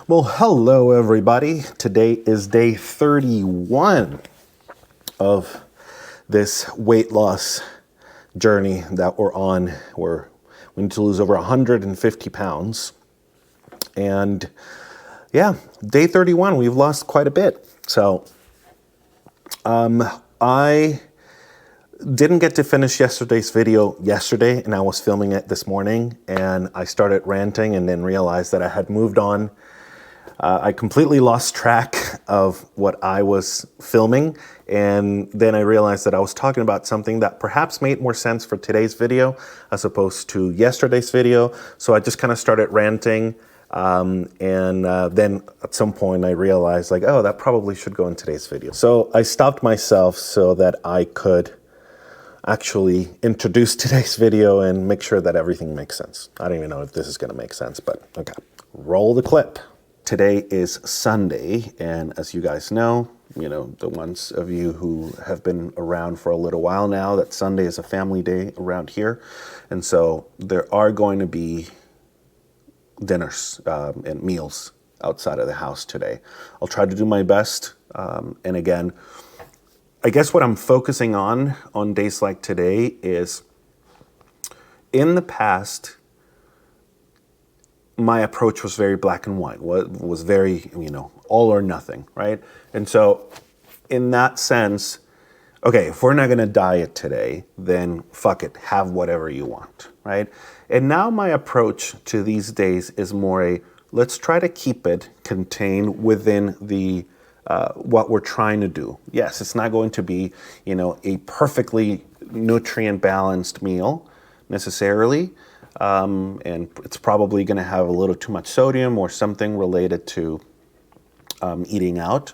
Well, hello everybody. Today is day 31 of this weight loss journey that we're on, where we need to lose over 150 pounds. And yeah, day 31, we've lost quite a bit. So I didn't get to finish yesterday's video yesterday, and I was filming it this morning, and I started ranting and then realized that I had moved on. I completely lost track of what I was filming, and then I realized that I was talking about something that perhaps made more sense for today's video as opposed to yesterday's video. So I just kind of started ranting, and then at some point I realized, like, oh, that probably should go in today's video. So I stopped myself so that I could actually introduce today's video and make sure that everything makes sense. I don't even know if this is going to make sense, but okay. Roll the clip. Today is Sunday, and as you guys know, the ones of you who have been around for a little while now, that Sunday is a family day around here. And so there are going to be dinners and meals outside of the house today. I'll try to do my best. And again, I guess what I'm focusing on days like today is, in the past, my approach was very black and white, was very, all or nothing, right? And so in that sense, okay, if we're not gonna diet today, then fuck it, have whatever you want, right? And now my approach to these days is more let's try to keep it contained within the what we're trying to do. Yes, it's not going to be, a perfectly nutrient balanced meal necessarily. And it's probably going to have a little too much sodium or something related to eating out.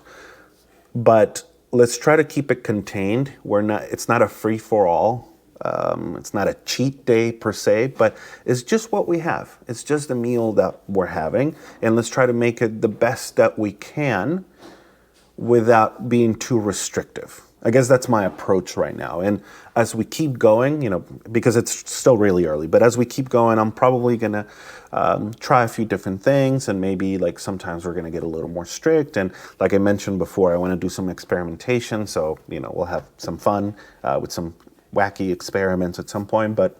But let's try to keep it contained. It's not a free-for-all. It's not a cheat day per se, but it's just what we have. It's just a meal that we're having. And let's try to make it the best that we can without being too restrictive. I guess that's my approach right now. And as we keep going, because it's still really early, but as we keep going, I'm probably going to try a few different things, and maybe like sometimes we're going to get a little more strict. And like I mentioned before, I want to do some experimentation. So, we'll have some fun with some wacky experiments at some point. But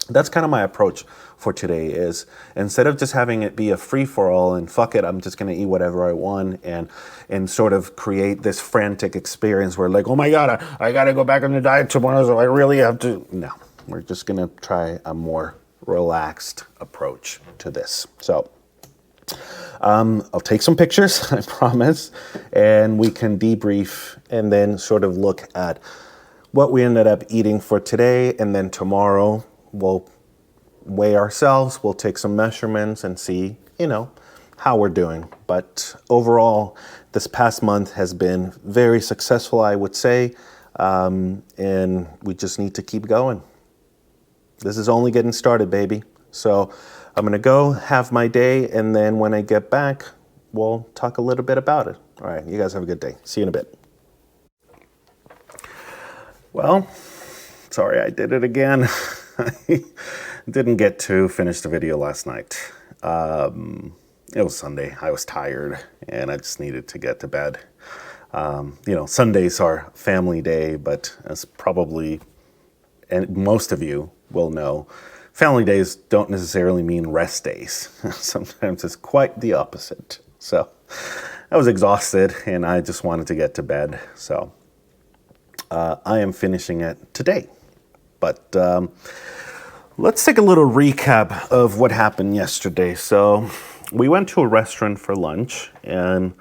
that's kind of my approach for today, is instead of just having it be a free-for-all and fuck it, I'm just going to eat whatever I want and sort of create this frantic experience where, like, oh my God, I got to go back on the diet tomorrow, so I really have to. No, we're just going to try a more relaxed approach to this. So I'll take some pictures, I promise, and we can debrief and then sort of look at what we ended up eating for today, and then tomorrow we'll weigh ourselves, we'll take some measurements and see, how we're doing. But overall, this past month has been very successful, I would say, and we just need to keep going. This is only getting started, baby. So I'm gonna go have my day, and then when I get back, we'll talk a little bit about it. All right, you guys have a good day. See you in a bit. Well, sorry, I did it again. I didn't get to finish the video last night. It was Sunday. I was tired and I just needed to get to bed. Sundays are family day, but as probably, and most of you will know, family days don't necessarily mean rest days. Sometimes it's quite the opposite. So I was exhausted and I just wanted to get to bed. So I am finishing it today. But let's take a little recap of what happened yesterday. So we went to a restaurant for lunch, and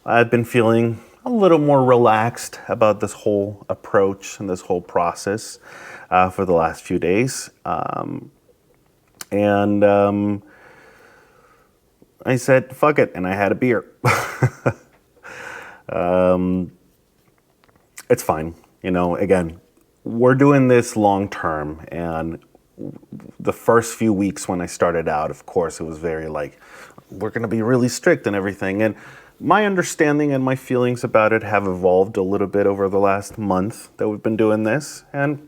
I've been feeling a little more relaxed about this whole approach and this whole process for the last few days. And I said, fuck it, and I had a beer. It's fine. Again, we're doing this long term, and the first few weeks when I started out, of course, it was very like, we're going to be really strict and everything. And my understanding and my feelings about it have evolved a little bit over the last month that we've been doing this. And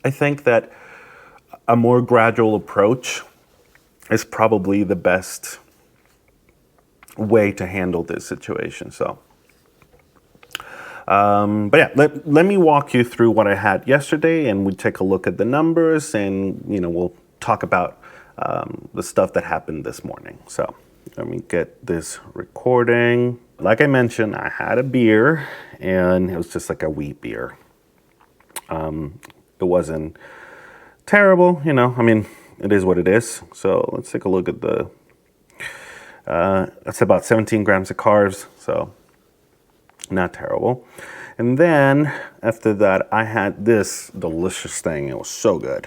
I think that a more gradual approach is probably the best way to handle this situation. So, but yeah, let me walk you through what I had yesterday, and we take a look at the numbers, and we'll talk about the stuff that happened this morning. So let me get this recording. Like I mentioned, I had a beer, and it was just like a wheat beer. It wasn't terrible, I mean, it is what it is. So let's take a look at the, that's about 17 grams of carbs, so not terrible. And then after that, I had this delicious thing. It was so good.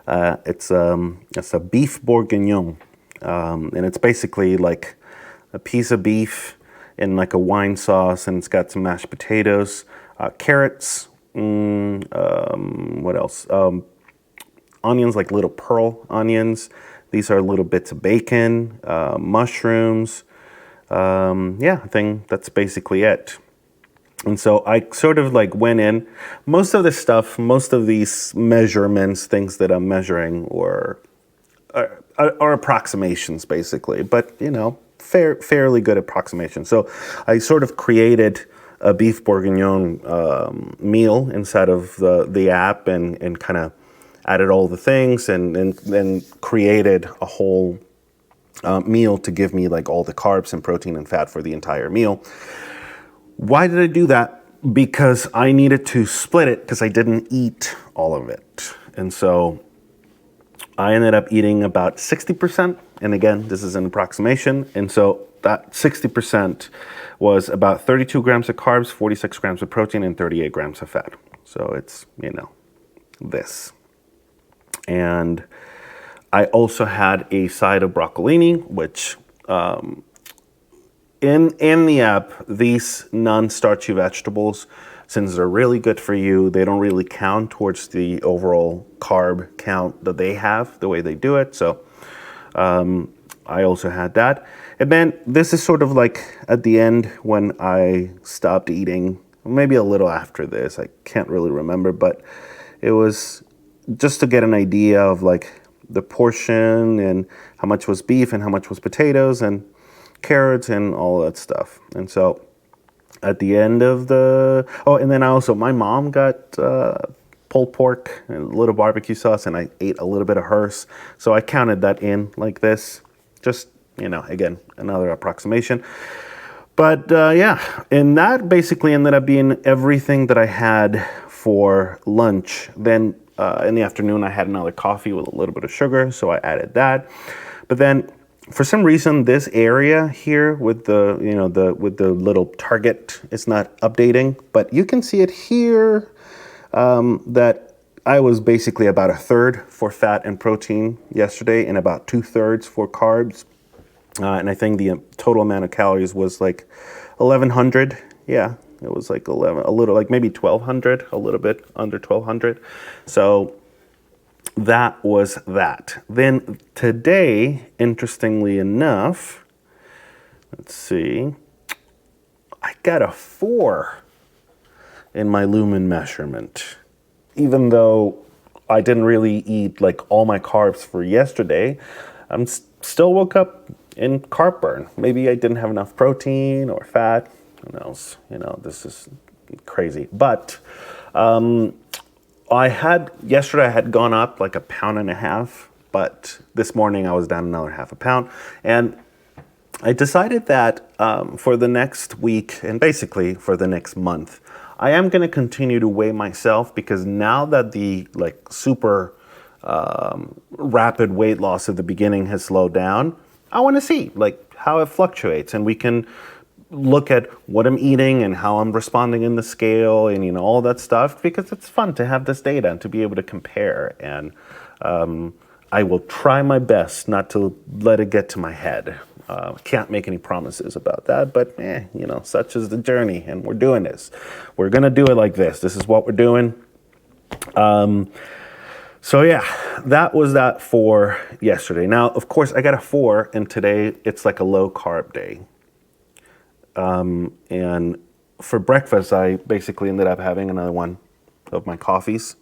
It's a beef bourguignon, and it's basically like a piece of beef in like a wine sauce, and it's got some mashed potatoes, carrots, what else? Onions, like little pearl onions. These are little bits of bacon, mushrooms. Yeah, I think that's basically it. And so I sort of like went in. Most of this stuff, most of these measurements, things that I'm measuring are approximations, basically. But fairly good approximation. So I sort of created a beef bourguignon meal inside of the app, and kind of added all the things, and then created a whole meal to give me like all the carbs and protein and fat for the entire meal. Why did I do that? Because I needed to split it, because I didn't eat all of it. And so I ended up eating about 60%. And again, this is an approximation. And so that 60% was about 32 grams of carbs, 46 grams of protein, and 38 grams of fat. So it's, this. And I also had a side of broccolini, which in the app, these non-starchy vegetables, since they're really good for you, they don't really count towards the overall carb count that they have, the way they do it. So I also had that. And then this is sort of like at the end when I stopped eating, maybe a little after this, I can't really remember, but it was just to get an idea of like the portion and how much was beef and how much was potatoes and carrots and all that stuff. And so at the end of and then my mom got pulled pork and a little barbecue sauce, and I ate a little bit of hers. So I counted that in like this, just, again, another approximation. But yeah, and that basically ended up being everything that I had for lunch. Then in the afternoon, I had another coffee with a little bit of sugar, so I added that. But then for some reason, this area here with the little target is not updating, but you can see it here that I was basically about 1/3 for fat and protein yesterday, and about 2/3 for carbs. And I think the total amount of calories was like 1,100. Yeah, it was like a little like maybe 1,200, a little bit under 1,200. So that was that. Then today, interestingly enough, let's see, I got a 4 in my lumen measurement. Even though I didn't really eat like all my carbs for yesterday, I'm still woke up in carb burn. Maybe I didn't have enough protein or fat. Who knows? This is crazy. But yesterday I had gone up like 1.5 pounds, but this morning I was down another 0.5 pound. And I decided that for the next week, and basically for the next month, I am going to continue to weigh myself, because now that the like super rapid weight loss at the beginning has slowed down, I want to see like how it fluctuates, and we can look at what I'm eating and how I'm responding in the scale, and all that stuff, because it's fun to have this data and to be able to compare. And I will try my best not to let it get to my head. Can't make any promises about that, but such is the journey, and we're doing this. We're gonna do it like this. This is what we're doing. So yeah, that was that for yesterday. Now, of course, I got a 4, and today it's like a low carb day. And for breakfast, I basically ended up having another one of my coffees.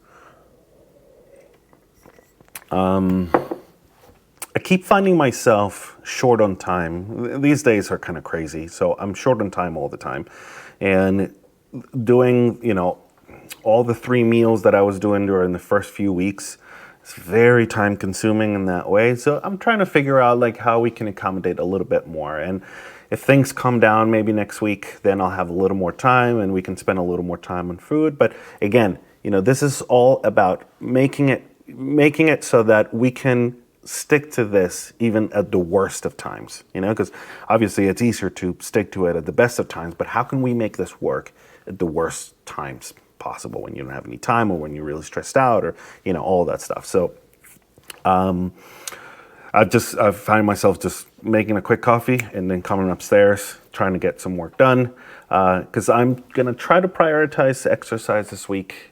I keep finding myself short on time. These days are kind of crazy, so I'm short on time all the time. And doing, all the 3 meals that I was doing during the first few weeks, it's very time consuming in that way. So I'm trying to figure out like how we can accommodate a little bit more. And if things come down maybe next week, then I'll have a little more time and we can spend a little more time on food. But again, this is all about making it so that we can stick to this even at the worst of times, because obviously it's easier to stick to it at the best of times, but how can we make this work at the worst times possible, when you don't have any time or when you're really stressed out, or all that stuff. So I find myself just making a quick coffee and then coming upstairs trying to get some work done, because I'm gonna try to prioritize exercise this week.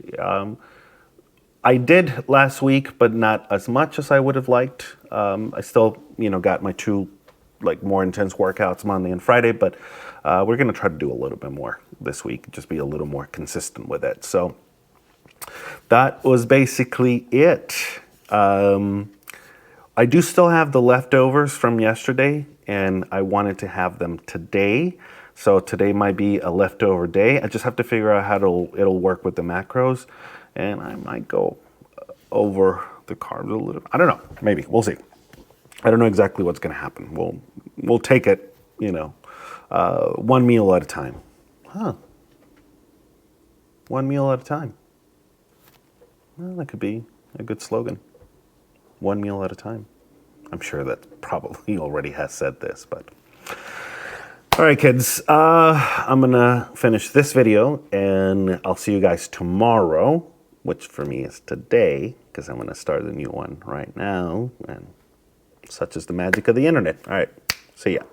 I did last week, but not as much as I would have liked. I still, got my 2 more intense workouts Monday and Friday, but we're gonna try to do a little bit more this week, just be a little more consistent with it. So that was basically it. I do still have the leftovers from yesterday, and I wanted to have them today. So today might be a leftover day. I just have to figure out how it'll work with the macros. And I might go over the carbs a little. I don't know. Maybe. We'll see. I don't know exactly what's going to happen. We'll take it, 1 meal at a time. Huh. 1 meal at a time. Well, that could be a good slogan. 1 meal at a time. I'm sure that probably already has said this, but... All right, kids. I'm going to finish this video, and I'll see you guys tomorrow, which for me is today, because I'm going to start a new one right now, and such is the magic of the internet. All right, see ya.